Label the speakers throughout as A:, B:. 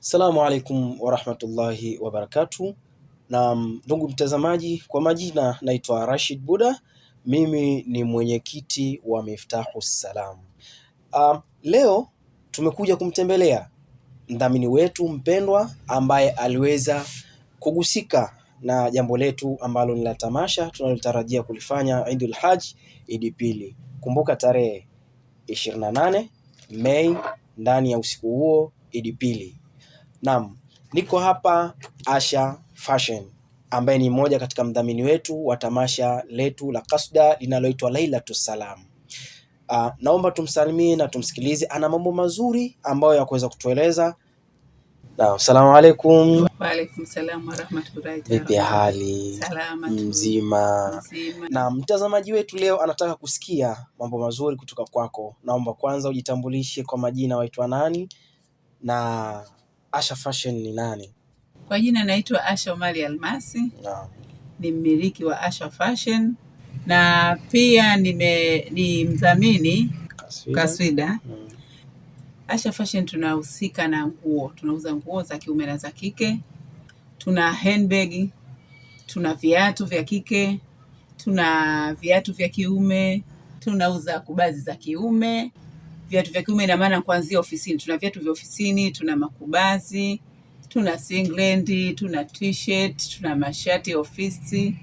A: Assalamu alaikum warahmatullahi wabarakatuh. Na ndugu mtazamaji, kwa majina naitwa Rashid Buda, mimi ni mwenyekiti wa Miftahu Salam. Leo tumekuja kumtembelea mdhamini wetu mpendwa ambaye aliweza kugusika na jambo letu ambalo ni la tamasha tunalotarajia kulifanya Eidul Hajj, Idi Pili. Kumbuka tarehe 28 Mei, ndani ya usiku huo Idi Pili. Naam, niko hapa Asha Fashion ambaye ni mmoja katika mdhamini wetu wa tamasha letu la Kasda linaloitwa Lailatus Salam. Naomba tumsalimie na tumsikilize, ana mambo mazuri ambayo ya kuweza kutueleza. Naam, asalamu alaikum.
B: Wa alaikum salam wa rahmatullahi.
A: Vipi hali?
B: Salama
A: mzima. Na mtazamaji wetu leo anataka kusikia mambo mazuri kutoka kwako. Naomba kwanza ujitambulishe kwa majina, waitwa nani na Asha Fashion ni nani?
B: Kwa jina naitwa Asha Omari Almasi. Ni mmiliki wa Asha Fashion na pia ni mdhamini Kaswida. Asha Fashion tunahusika na nguo, tunauza nguo za kiume na za kike. Tuna handbag, tuna viatu vya kike, tuna viatu vya kiume, tunauza kubazi za kiume. Viatu vya kiume ina maana kuanzia ofisini. Tuna viatu vya ofisini, tuna makubazi, tuna singlet, tuna t-shirt, tuna mashati ofisi.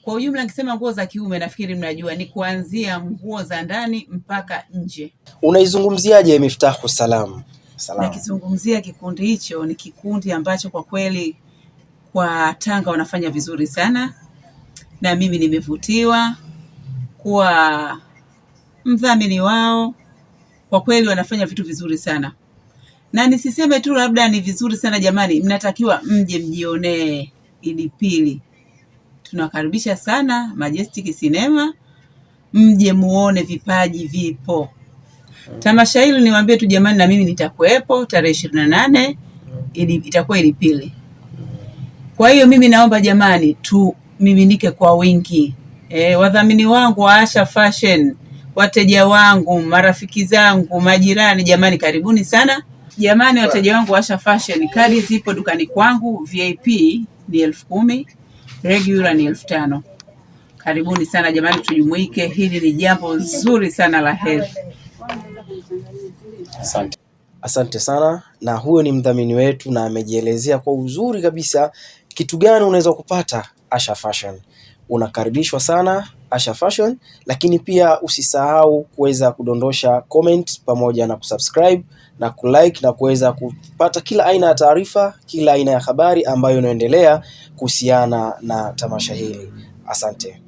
B: Kwa ujumla nikisema nguo za kiume nafikiri mnajua ni kuanzia nguo za ndani mpaka nje.
A: Unaizungumziaje Miftahu Salam?
B: Nakizungumzia kikundi hicho, ni kikundi ambacho kwa kweli kwa Tanga wanafanya vizuri sana, na mimi nimevutiwa kuwa mdhamini wao. Kwa kweli wanafanya vitu vizuri sana. Na nisiseme tu labda ni vizuri sana jamani, mnatakiwa mje mjionee Idi Pili. Tunakaribisha sana Majestic Cinema, mje muone vipaji vipo. Tamasha hili niwaambie tu jamani, na mimi nitakuepo tarehe 28 itakuwa Idi Pili. Kwa hiyo mimi naomba jamani tu miminike kwa wingi. Wadhamini wangu wa Asha Fashion, wateja wangu, marafiki zangu, majirani, jamani karibuni sana. Jamani wateja wangu wa Asha Fashion, kadi zipo dukani kwangu. VIP ni 10,000, regular ni 5,000. Karibuni sana jamani, tujumuike, hili ni jambo zuri sana la heri.
A: Asante sana. Na huyo ni mdhamini wetu na amejielezea kwa uzuri kabisa kitu gani unaweza kupata Asha Fashion. Unakaribishwa sana Asha Fashion, lakini pia usisahau kuweza kudondosha comment pamoja na kusubscribe na kulike na kuweza kupata kila aina ya taarifa, kila aina ya habari ambayo inaendelea kuhusiana na tamasha hili. Asante.